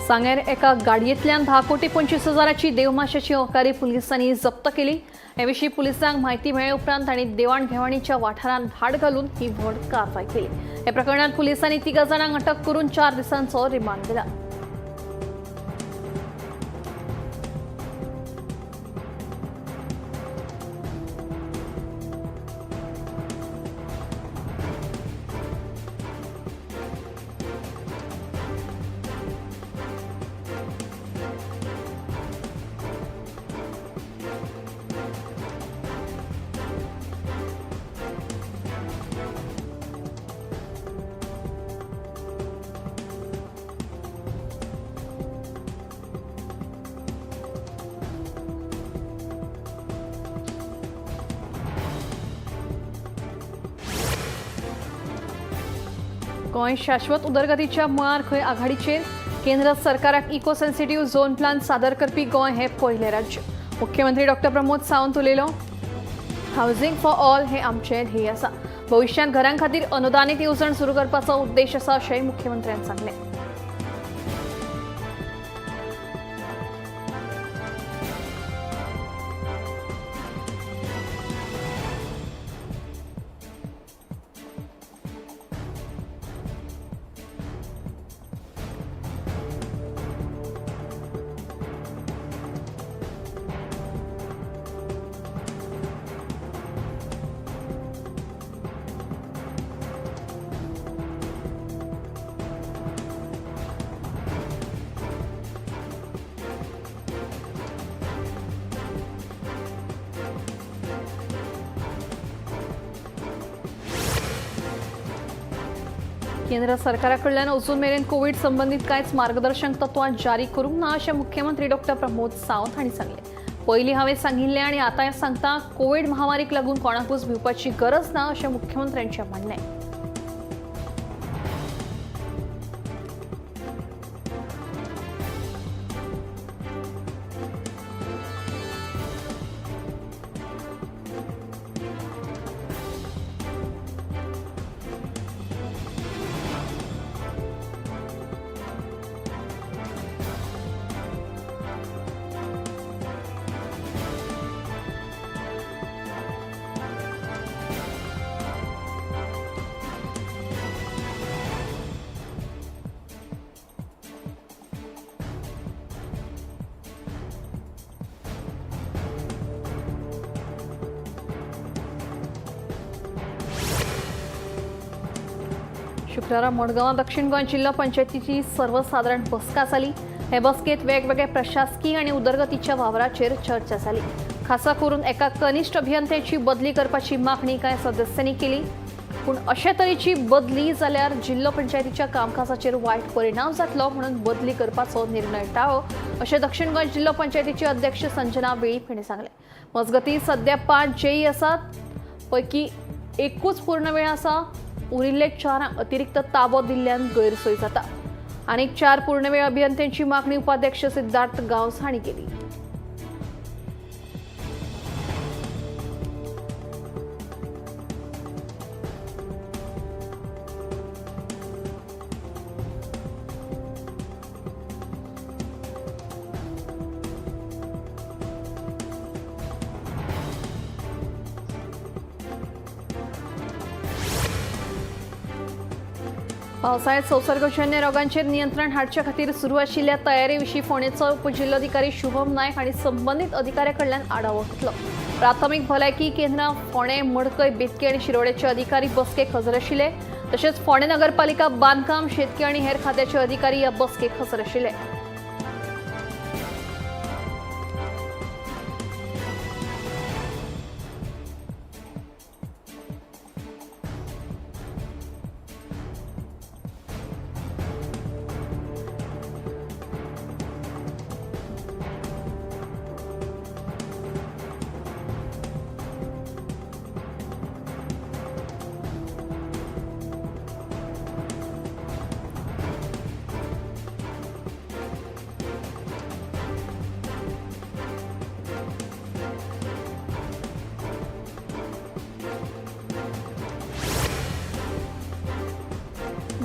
सांगेर एका गाडयेंतल्यान 10,25,00,000ची देवमाशाची ओकारी पुलिसांनी जप्त केली। हे विशीं पुलिसांक माहिती मेळ्ळे उपरांत तांणी देवाण-घेवाणीच्या वाठारांत धाड घालून ही व्हड कारवाय केली। हे प्रकरणात पुलिसांनी 3 जाणांक अटक करून 4 दिसांचो रिमांड दिला। गोंय शाश्वत उदरगतीच्या मळार खंय आघाडीचेर। केंद्र सरकाराक इको सेन्सिटिव्ह झोन प्लान सादर करपी गोंय हे पयले राज्य। मुख्यमंत्री डॉ. प्रमोद सावंत उलयलो, हावसिंग फॉर ऑल हे आमचें ध्येय आसा। भविष्यांत घरां खातीर अनुदानीत येवजण सुरू करपाचो उद्देश आसा अशेंय मुख्यमंत्र्यांनी सांगलें। केंद्र सरकाराकडल्यान अजून मेरेन कोविड संबंधित कांयच मार्गदर्शक तत्वां जारी करूंक ना अशें मुख्यमंत्री डॉ. प्रमोद सावंत हांणी सांगलें। पयलीं हांवें सांगिल्लें आनी आतां सांगता, कोविड महामारीक लागून कोणाकूच भिवपाची गरज ना अशें मुख्यमंत्र्यांचें म्हणणें। शुक्रारा मडगांव दक्षिण गोंय जिल्हा पंचायतीची सर्वसाधारण बसका जाली। हे बसकेत वेगवेगळे प्रशासकीय आणि उदरगतीच्या वावराचेर चर्चा जाली। खासा करून एका कनिष्ठ अभियंत्याची बदली करपाची मागणी कांय सदस्यांनी केली, पूण अशे तरेची बदली जाल्यार जिल्हा पंचायतीच्या कामकाजाचेर वायट परिणाम जातलो म्हणून बदली करपाचो निर्णय टाळ्ळो अशें दक्षिण गोंय जिल्हा पंचायतीचे अध्यक्ष संजना वेळीप हांणी सांगलें। मजगतीं सध्या 5 जेई आसात, पैकी एकूच पूर्ण वेळ आसा। उरिल्ले 4 अतिरिक्त ताबो दिल्ल्यान गैरसोय जाता। आनीक 4 पूर्णवेळ अभियंत्यांची मागणी उपाध्यक्ष सिद्धार्थ गांवस हांणी केली। पावसाळ्यात संसर्गजन्य रोगांचेर नियंत्रण हाडचे खातीर सुरू आशिल्ल्या तयारी विशीं फोंडेचो उपजिल्हाधिकारी शुभम नायक हांणी संबंदीत अधिकाऱ्यां कडल्यान आढावो घेतलो। प्राथमीक भलायकी केंद्रां फोंडे, मडकय, बेतकी आनी शिरोडेचे अधिकारी बसकेक हजर आशिल्ले। तशेंच फोंडे नगरपालिका, बांदकाम, शेतकी आनी हेर खात्याचे अधिकारी ह्या बसकेक हजर आशिल्ले।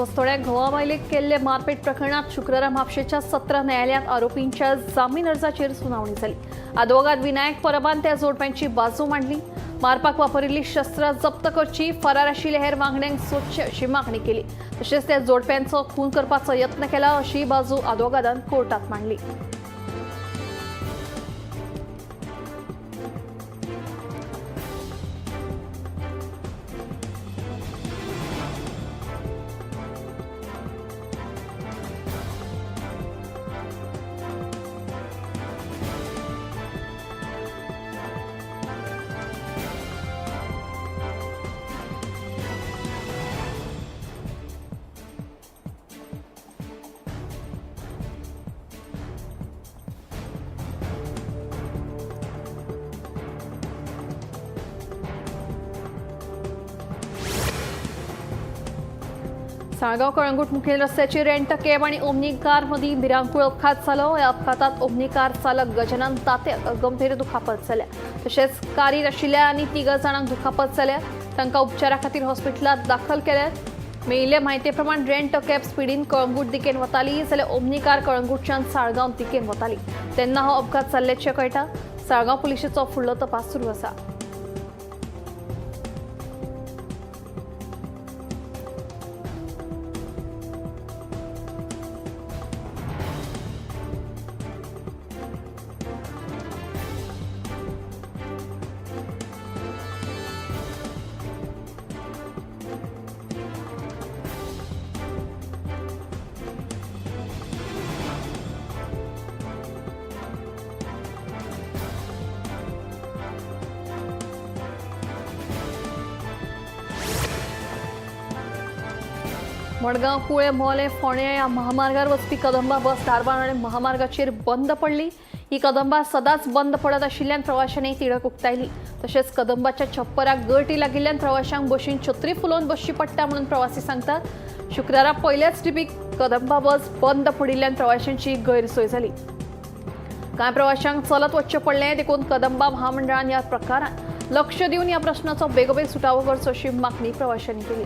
बस्तोड्याक घोवाबायलेक केल्ले मारपेट प्रकरणात शुक्रारा म्हापशेच्या सत्र न्यायालयात आरोपींच्या जामीन अर्जाचेर सुनावणी जाली. आदवोगाद विनायक परबान त्या जोडप्यांची बाजू मांडली. मारपाक वापरिल्ली शस्त्रां जप्त करची, फरार आशिल्ले हेर वांगड्यांक सोदचे अशी मागणी केली. तशेंच त्या जोडप्यांचो खून करपाचो यत्न केला अशी बाजू आदवोगादान कोर्टात मांडली. साळगाव कळंगूट मुखेल रस्त्याची रेंट कॅब आणि ओमनी कार मदीं भिरांकूळ अपघात जालो. ह्या अपघातात ओमनी कार चालक गजानन तात्याक गंभीर दुखापत जाल्या. तशेंच कारीर आशिल्ल्या आनी 3 जाणांक दुखापत जाल्या. तांकां उपचारा खातीर हॉस्पिटलांत दाखल केल्यात. मेळिल्ले म्हायते प्रमाण रेंट कॅब स्पिडीन कळंगूट दिकेन वताली जाल्यार ओमनी कार कळंगूटच्यान साळगांव दिकेन वताली. तेन्ना हो अपघात जाल्ल्याचें कळटा. साळगांव पुलिशेचो फुडलो तपास सुरू आसा. मडगांव कुळे मोले फोण्या या महामार्गावर वचपी कदंबा बस धारबांदोडे महामार्गाचेर बंद पडली. ही कदंबा सदांच बंद पडत आशिल्ल्यान प्रवाशांनी तिडक उक्तायली. तशेंच कदंबाच्या छप्पराक गळटी लागिल्ल्यान प्रवाशांक बशीन छत्री फुलोवन बसची पडटा म्हणून प्रवासी सांगतात. शुक्रारा पहिल्याच ट्रिपीक कदंबा बस बंद पडिल्ल्यान प्रवाशांची गैरसोय जाली. कांय प्रवाशांक चलत वचचें पडलें. देखून कदंबा महामंडळान ह्या प्रकारान लक्ष दिवन ह्या प्रश्नाचो बेगोबेग सुटावो करचो अशी मागणी प्रवाशांनी केली.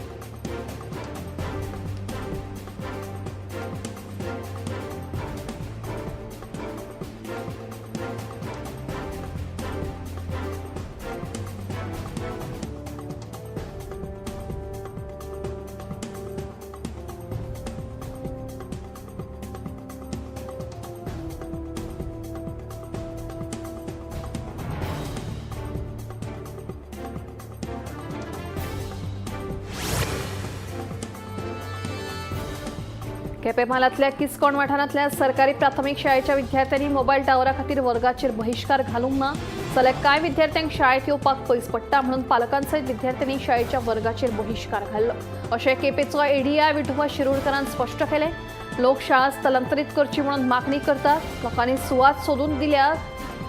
केपें म्हालांतल्या किस्कोण वाठारांतल्या सरकारी प्राथमीक शाळेच्या विद्यार्थ्यांनी मोबायल टावरा खातीर वर्गाचेर बहिष्कार घालूंक ना जाल्यार कांय विद्यार्थ्यांक शाळेत येवपाक पयस पडटा म्हणून पालकांसयत विद्यार्थ्यांनी शाळेच्या वर्गाचेर बहिष्कार घाल्लो. अशें केपेचो एडीआय विठोबा शिरोडकरान स्पश्ट केलें. लोक शाळा स्थलांतरीत करची म्हणून मागणी करतात. लोकांनी सुवात सोदून दिल्या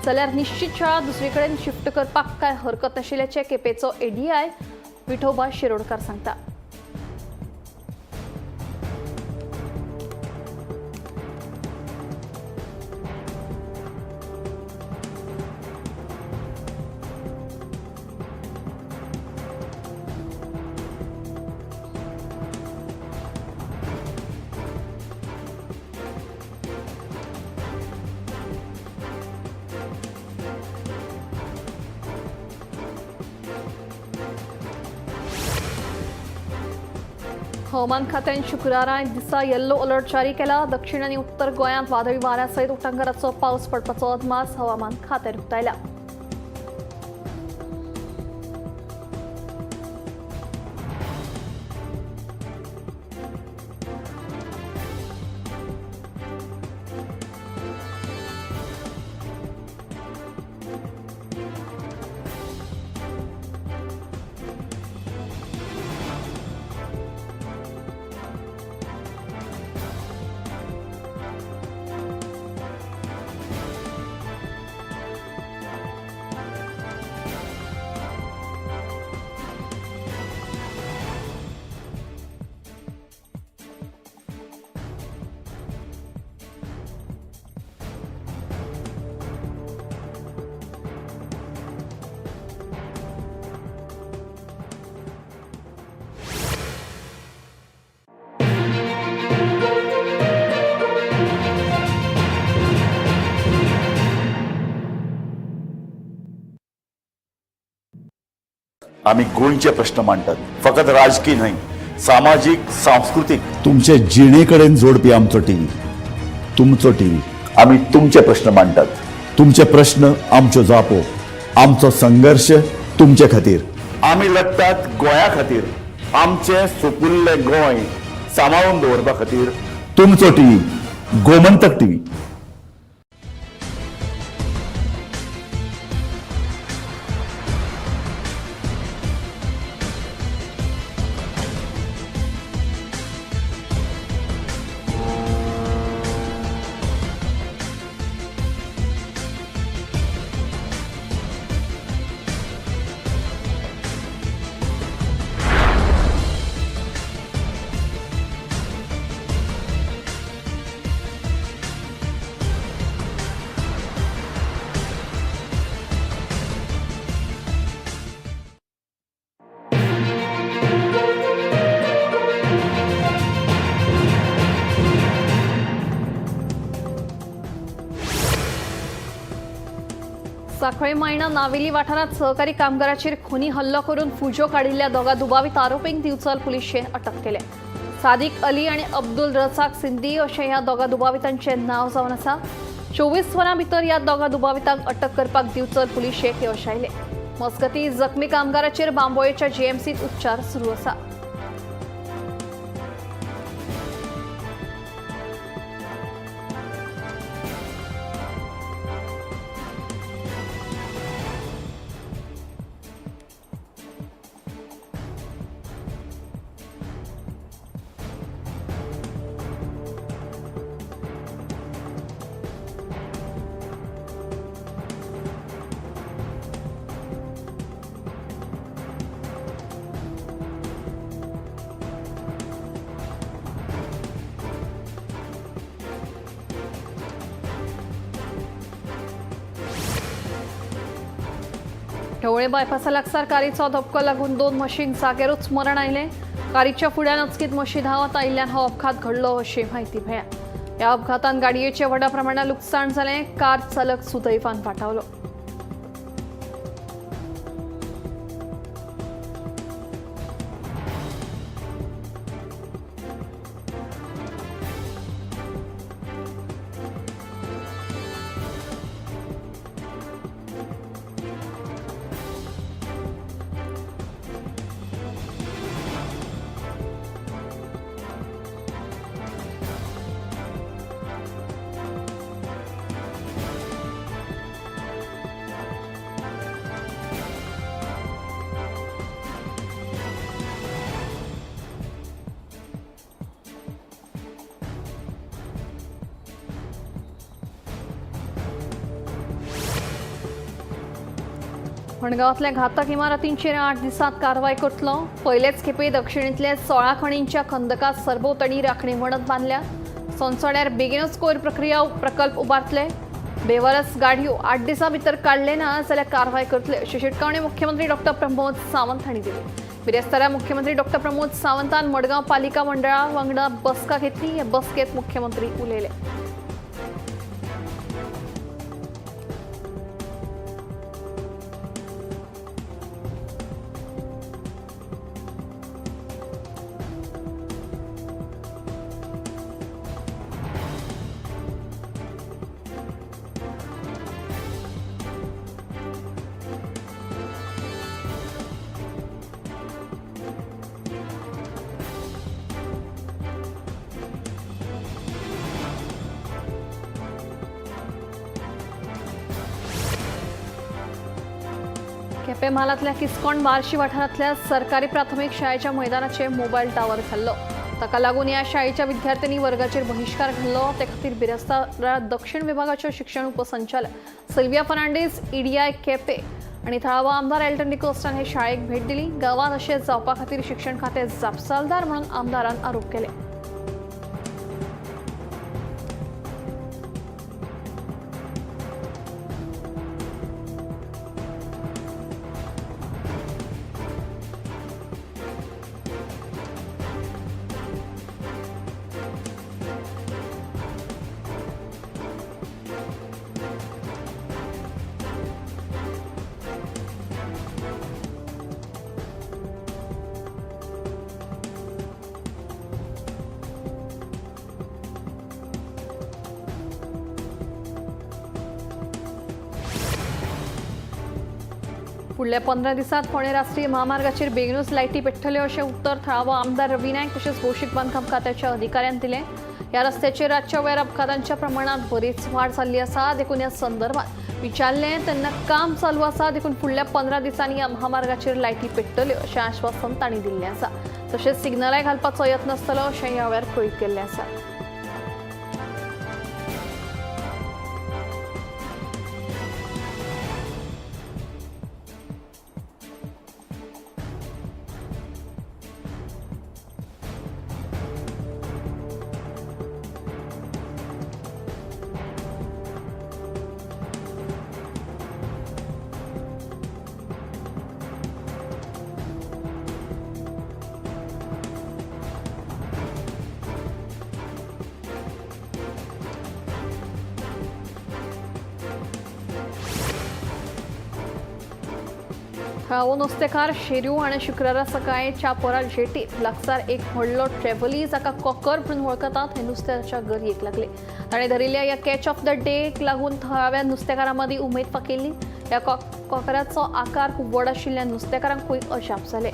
जाल्यार निश्चित शाळा दुसरे कडेन शिफ्ट करपाक कांय हरकत नाशिल्ल्याचें केपेचो एडीआय विठोबा शिरोडकार सांगता. हवामान खात्यान शुक्रारा दिसा येल्लो अलर्ट जारी केला. दक्षिण आनी उत्तर गोंयांत वादळी वाऱ्या सयत उटंगराचो पावस पडपाचो अदमास हवामान खात्यान उक्तायला. आम्ही गोंयचे प्रश्न मांडटात, फकत राजकीय न्हय, सामाजिक सांस्कृतिक. तुमचे जिणेकडेन जोडपी आमचो टीव्ही, तुमचो टीव्ही. आम्ही तुमचे प्रश्न मांडटात. तुमचे प्रश्न आमच्यो जापो, आमचो संघर्ष तुमचे खातीर. आम्ही लढटात गोंया खातीर, आमचे सोपुल्ले गोंय सांबाळून दवरपा खातीर. तुमचो टीव्ही, गोमंतक टीव्ही. साखळे मायणा नावेली वाठारात सहकारी कामगाराचेर खुनी हल्लो करून फुजो काडिल्ल्या दोगा दुबावित आरोपींक दिवचल पुलिशेन अटक केले. सादिक अली आणि अब्दुल रजाक सिंधी अशें ह्या दोगा दुबावितांचे नाव जावन आसा. 24 वरां भितर ह्या दोगा दुबावितांक अटक करपाक दिवचल पुलिशेक यश आयले. मजगतीं जखमी कामगाराचेर बांबोळेच्या जीएमसीत उपचार सुरू आसा. ढवळे बायपासा लागसार कारचो धपको लागून 2 म्हशींक जागेरूच मरण आयले. कारच्या फुड्यान अचकीत म्हशी धांवत आयिल्ल्यान हो अपघात घडलो अशी माहिती मेळ्ळ्या. ह्या अपघातान गाडयेचें व्हडा प्रमाणात लुकसाण जालें. कार चालक सुदैवान वाटावलो. मडगांवांतल्या घातक इमारतींचेर 8 दिसांत कारवाय करतलो. पयलेच खेपे दक्षिणेंतले 16 खणींच्या खंदकात सरभोंवतणी राखणी वणत बांदल्या. सोंसोड्यार बेगीनच कोयर प्रक्रिया प्रकल्प उबारतले. बेवारस गाडयो 8 दिसां भितर काडले ना जाल्यार कारवाय करतले अशी शिटकावणी मुख्यमंत्री डॉ. प्रमोद सावंत हांणी दिली. बिरेस्तारा मुख्यमंत्री डॉ. प्रमोद सावंतान मडगांव पालिका मंडळा वांगडा बसका घेतली. हे बसकेत मुख्यमंत्री उलयले. केपें म्हालांतल्या किस्कोण बार्शी वाठारांतल्या सरकारी प्राथमीक शाळेच्या मैदानाचेर मोबायल टावर घाल्लो. ताका लागून ह्या शाळेच्या विद्यार्थ्यांनी वर्गाचेर बहिष्कार घाल्लो. ते खातीर बिरेस्तारा दक्षिण विभागाच्यो शिक्षण उपसंचालक सिल्विया फर्नांडीस, ईडीआय केपें आनी थळावो आमदार एल्टन डिकोस्टान हे शाळेक भेट दिली. गांवांत अशें जावपा खातीर शिक्षण खातें जापसालदार म्हणून आमदारान आरोप केले. फुडल्या 15 दिसांत पुणे राष्ट्रीय महामार्गाचेर बेगीनूच लायटी पेट्टल्यो अशें उत्तर थळावो आमदार रवी नायक तशेंच भौशीक बांदकाम खात्याच्या अधिकाऱ्यान दिलें. ह्या रस्त्याचेर रातच्या वेळार अपघातांच्या प्रमाणात बरीच वाड जाल्ली आसा. देखून ह्या संदर्भात विचारलें तेन्ना काम चालू आसा. देखून फुडल्या 15 दिसांनी ह्या महामार्गाचेर लायटी पेट्टल्यो अशें आश्वासन तांणी दिल्लें आसा. तशेंच सिग्नलाय घालपाचो यत्न आसतलो अशें ह्या वेळार कळीत केल्लें आसा. थळावो नुस्तेकार शेरू हाणें शुक्रारा सकाळीं चापोरा जेटीत लागसार एक व्हडलो ट्रॅव्हली जाका कॉकर म्हणून वळखतात हे नुस्त्याच्या गरयेक लागले. ताणें धरिल्ल्या ह्या कॅच ऑफ द डेक लागून थळाव्या नुस्तेकारां मदीं उमेद फाकिल्ली. ह्या कॉकराचो आकार खूब व्हड आशिल्ल्यान नुस्तेकारांकूय अजाप जालें.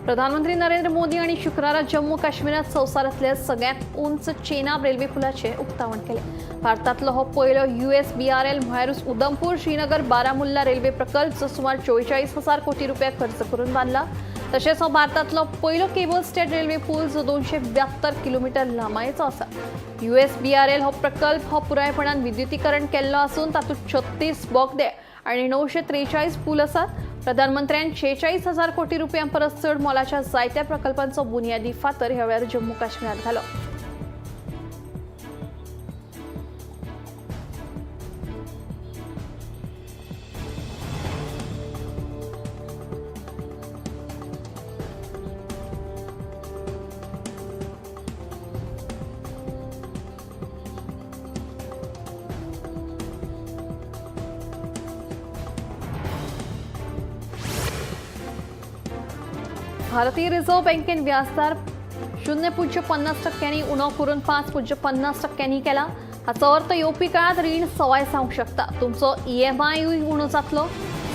प्रधानमंत्री नरेंद्र मोदी आणि शुक्रारा जम्मू काश्मीरात संवसारांतल्या सगळ्यात उंच चेनाब रेल्वे पुलाचे उक्तावण केले. भारतांतलो हो पयलो USBRL म्हळ्यारूच उधमपूर श्रीनगर बारामुल्ला रेल्वे प्रकल्प जो सुमार 44,000 कोटी रुपया खर्च करून बांदला. तशेंच हो भारतांतलो पयलो केबल स्टेड रेल्वे पूल जो 272 किलोमीटर लांबायेचो आसा. USBRL हो प्रकल्प हो पुरायपणान विद्युतीकरण केल्लो आसून तातूंत 36 बोगदे आणि 943 पूल आसात. प्रधानमंत्र्यान 46,000 कोटी रुपयां परस चड मोलाच्या जायत्या प्रकल्पांचो बुन्यादी फातर ह्या वेळार जम्मू काश्मीरात घालो. भारतीय रिझर्व्ह बँकेन व्याजदर 0.50% उणो करून 5.50% केला. हाचो अर्थ येवपी काळात रीण सवाय जावंक शकता. तुमचो EMI उणो जातलो.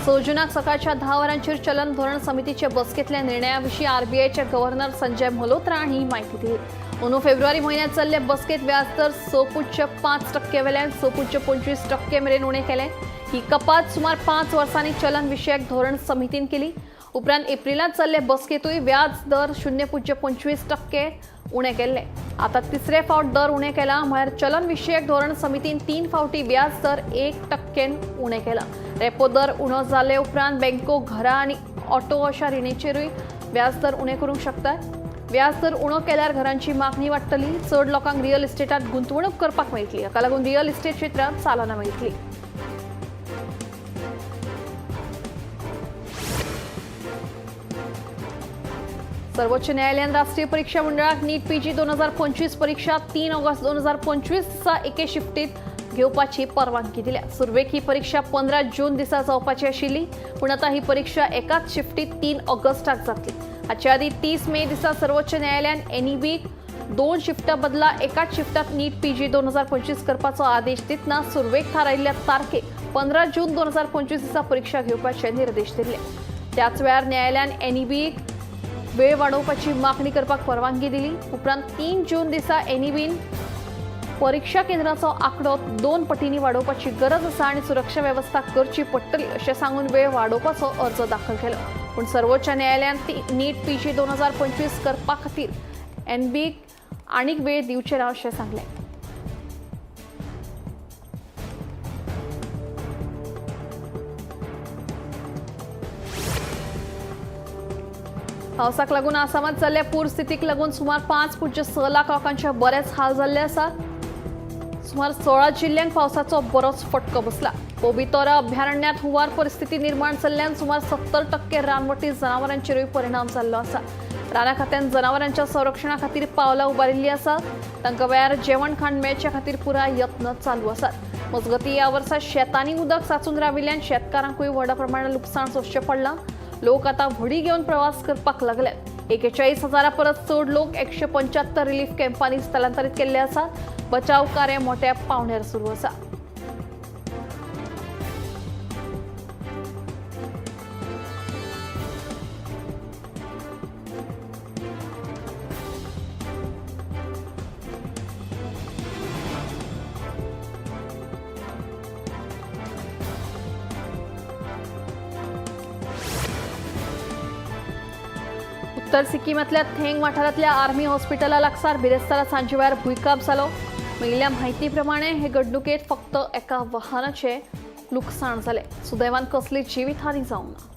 6 जूनाक सकाळच्या 10 वरांचेर चलन धोरण समितीचे बसकेंतल्या निर्णयाविशीं RBIचे गव्हर्नर संजय मल्होत्रा हांणी ही म्हायती दिली. अंदू फेब्रुवारी म्हयन्यांत चल्ले बसकेंत व्याजदर 6.5% वेल्यान 6.25% मेरेन उणें केलें. ही कपात सुमार 5 वर्सांनी चलन विशयक धोरण समितीन केली. उपरांत एप्रिलांत चल्ले बसकेतूय व्याज दर 0.25% उणें केल्ले. आतां तिसरे फावट दर उणें केला म्हळ्यार चलन विशयक धोरण समितीन 3 फावटी व्याज दर 1% उणें केला. रेपो दर उणो जाले उपरांत बँको घरां आनी ऑटो अशा रिणेचेरूय व्याज दर उणें करूंक शकतात. व्याज दर उणो केल्यार घरांची मागणी वाडटली. चड लोकांक रियल इस्टेटांत गुंतवणूक करपाक मेळटली. हाका लागून रियल इस्टेट क्षेत्रांत चालना मेळटली. सर्वोच्च न्यायालयान राष्ट्रीय परीक्षा मंडळाक नीट PG 2025 परीक्षा 3 ऑगस्ट 2025 दिसा एके शिफ्टीत घेवपाची परवानगी दिल्या. सुरवेक ही परीक्षा 15 जून दिसा जावपाची आशिल्ली, पूण आतां ही परीक्षा एकाच शिफ्टीत 3 ऑगस्टाक जातली. हाचे आदीं 30 मे दिसा सर्वोच्च न्यायालयान NEBक 2 शिफ्टां बदला एकाच शिफ्टात नीट PG 2025 करपाचो आदेश दितना सुरवेक थारायिल्ल्या तारखेक 15 जून 2025 दिसा परीक्षा घेवपाचे निर्देश दिले. त्याच वेळार न्यायालयान NEBक वेळ वाडोवपाची मागणी करपाक परवानगी दिली. उपरांत 3 जून दिसा NEBन परीक्षा केंद्राचो आंकडो 2 पटींनी वाडोवपाची गरज आसा आनी सुरक्षा वेवस्था करची पडटली अशें सांगून वेळ वाडोवपाचो अर्ज दाखल केलो. पूण सर्वोच्च न्यायालयान नीट PG 2025 करपा खातीर NEBक आनीक वेळ दिवचे ना अशें सांगलें. पावसाक लागून आसामात जाल्ल्या पूर स्थितीक लागून सुमार 5.6 लाख लोकांचे बरेच हाल जाल्ले आसात. सुमार 16 जिल्ह्यांक पावसाचो बरोच फटको बसला. पोबितोरा अभयारण्यात हुंवार परिस्थिती निर्माण जाल्ल्यान सुमार 70% रानवटी जनावरांचेरूय परिणाम जाल्लो आसा. राना खात्यान जनावरांच्या संरक्षणा खातीर पावलां उबारिल्लीं आसात. तांकां वेळार जेवण खाण मेळचे खातीर पुराय यत्न चालू आसात. मजगतीं ह्या वर्सा शेतांनी उदक सांचून राविल्ल्यान शेतकारांकूय व्हड प्रमाणात लुकसाण सोंसचें पडलां. लोक आतां व्हडी घेवन प्रवास करपाक लागल्यात. 41,000 परस चड लोक 175 रिलीफ कॅम्पांनी स्थलांतरीत केल्ले आसात. बचाव कार्य मोठ्या पावण्यार सुरू आसा. उत्तर सिक्कीमांतल्या थेंग वाठारांतल्या आर्मी हॉस्पिटला लागसार बिरेस्तारा सांजे वेळार भुंयकाप जालो. मेळिल्ल्या म्हायती प्रमाणे हे घडणुकेंत फक्त एका वाहनाचें लुकसाण जालें. सुदैवान कसली जिवीतहानी जावंक ना.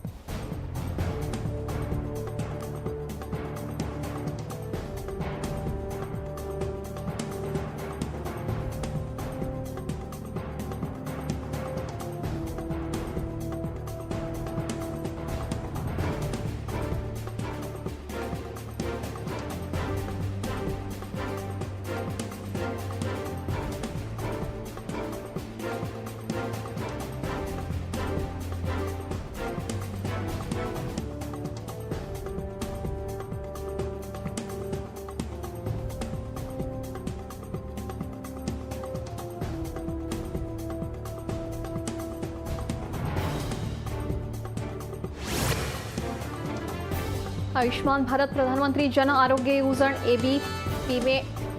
आयुष्मान भारत प्रधानमंत्री जन आरोग्य येवजण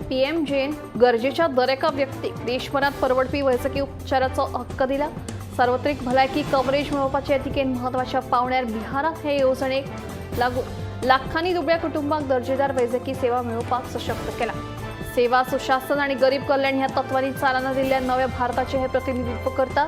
पीएमजेन गरजेच्या दर एका व्यक्तीक देशभरात परवडपी वैजकी उपचाराचो हक्क दिला. सार्वत्रिक भलायकी कव्हरेज मेळोवपाचे यतिकेन म्हत्वाच्या पावण्यार बिहारात हे येवजणेक लागून लाखांनी दुबळ्या कुटुंबांक दर्जेदार वैजकी सेवा मेळोवपाक सशक्त केला. सेवा सुशासन आणि गरीब कल्याण ह्या तत्वांनी चालना दिल्ल्या नव्या भारताचे हे प्रतिनिधित्व करता.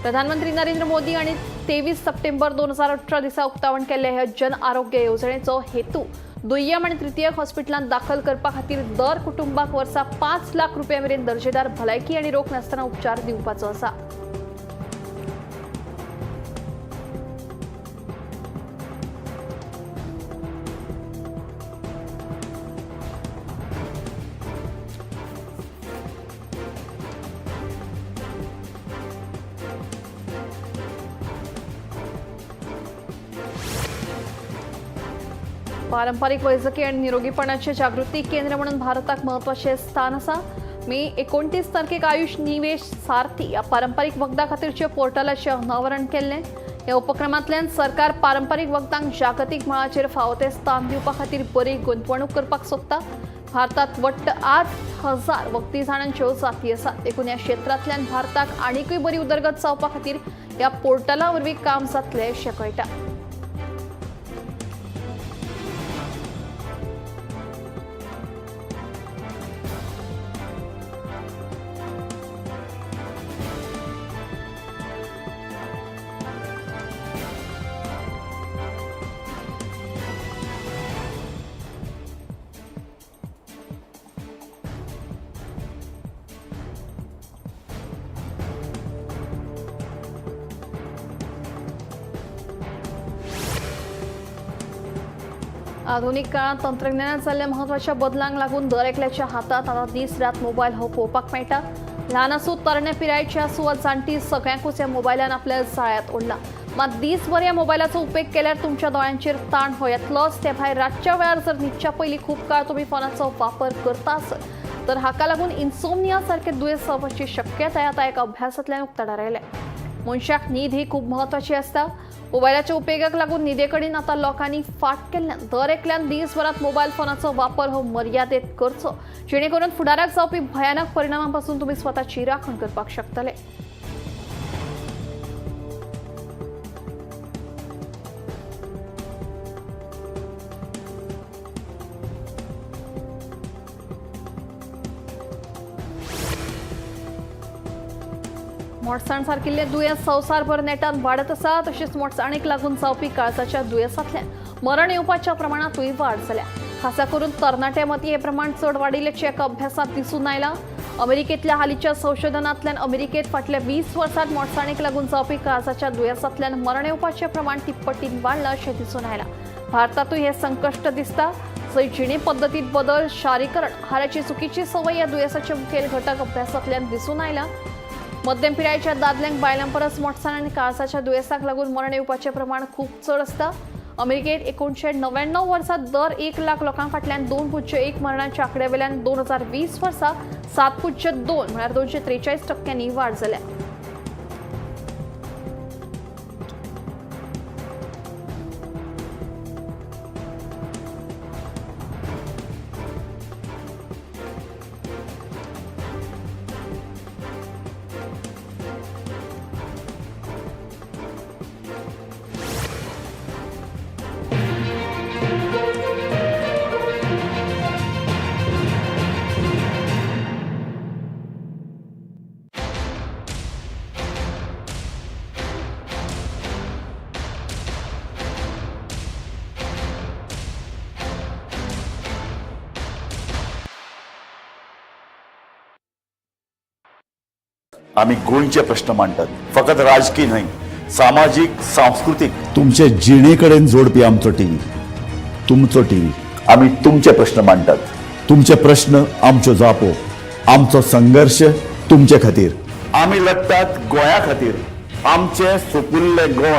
प्रधानमंत्री नरेंद्र मोदी आणि 23 सप्टेंबर 2018 दिसा उक्तावण केल्ल्या ह्या जन आरोग्य येवजणेचो हेतू दुय्यम आणि तृतीयक हॉस्पिटलांत दाखल करपा खातीर दर कुटुंबाक वर्सा 5 लाख रुपया मेरेन दर्जेदार भलायकी आणि रोख नासतना उपचार दिवपाचो आसा. पारंपरिक वैजकी आणि निरोगीपणाचे जागृती केंद्र म्हणून भारताक महत्वाचे स्थान आसा. मे 29 तारखेक आयुष निवेश सारथी या पारंपरिक वखदां खातीरचे पोर्टलाचे अनावरण केल्लें. ह्या उपक्रमांतल्यान सरकार पारंपरिक वखदांक जागतीक मळाचेर फावो तें स्थान दिवपा खातीर बरी गुंतवणूक करपाक सोदता. भारतात वट्ट 8,000 वखदी झाडांच्यो जाती आसात. देखून ह्या क्षेत्रांतल्यान भारताक आनीकूय बरी उदरगत जावपा खातीर ह्या पोर्टला वरवीं काम जातलें अशें कळटा. आधुनिक काळात तंत्रज्ञानात जाल्ल्या महत्वाच्या बदलांक लागून दर एकल्याच्या हातात आता दीस रात मोबायल हो पळोवपाक मेळटा. ल्हान आसूं तरण्या पिरायेची आसूं वा जाणटी सगळ्यांकूच ह्या मोबायलान आपल्या जाळ्यांत ओडला. मात दीसभर ह्या मोबायलाचो उपेग केल्यार तुमच्या दोळ्यांचेर ताण हो येतलोच. ते भायर रातच्या वेळार जर न्हिदच्या पयलीं खूब काळ तुमी फोनाचो वापर करता आसत तर हाका लागून इन्सोमनिया सारखे दुयेंस जावपाची शक्यताय आता एका अभ्यासांतल्यान उक्ताडार आयल्या. मनशाक न्हीद ही खूब महत्वाची आसता. मोबायलाच्या उपेगाक लागून न्हिदे कडेन आता लोकांनी फाट केल्ल्यान दर एकल्यान दिसभरात मोबायल फोनाचो वापर हो मर्यादेत करचो, जेणे करून फुडाराक जावपी भयानक परिणामांपासून तुम्ही स्वताची राखण करपाक शकतले. मोडसाण सारकिल्ले दुयेंस संवसारभर नेटान वाडत आसा. तशेंच मोडसाणेक लागून जावपी काळजाच्या दुयेंसांतल्यान मरण येवपाच्या प्रमाणातूय वाढ जाल्या। खासा करून तरणाट्यामती हे प्रमाण चड वाडिल्ल्याचे एका अभ्यासात दिसून आयला। अमेरिकेतल्या हालींच्या संशोधनांतल्यान अमेरिकेत फाटल्या 20 वर्सांत मोडसाणीक लागून जावपी काळजाच्या दुयेंसांतल्यान मरण येवपाचें प्रमाण तिप्पटीन वाडलां अशें दिसून आयलां। भारतातूय हे संकश्ट दिसता, जंय जिणे पद्दतीत बदल, शारीकरण, आहाराची चुकीची संवय ह्या दुयेंसाचे मुखेल घटक अभ्यासांतल्यान दिसून आयला। मध्यम पिरायेच्या दादल्यांक बायलां परस मोडसाण आनी काळजाच्या दुयेंसाक लागून मरण येवपाचें प्रमाण खूब चड आसता। अमेरिकेत 1999 वर्सा दर 1 लाख लोकां फाटल्यान 2.1 मरणांच्या आंकड्यावेल्यान 2020 वर्सा 7.2 म्हळ्यार 243% वाड जाल्या। आम्ही गोंयचे प्रश्न मांडटात, फकत राजकीय न्हय, सामाजिक, सांस्कृतिक। तुमचे जिणेकडेन जोडपी आमचो टीव्ही, तुमचो टीव्ही। आम्ही तुमचे प्रश्न मांडटात। तुमचे प्रश्न आमच्यो जापो, आमचो संघर्श तुमचे खातीर। आम्ही लढतात गोंया खातीर, आमचे सोपुल्ले गोंय।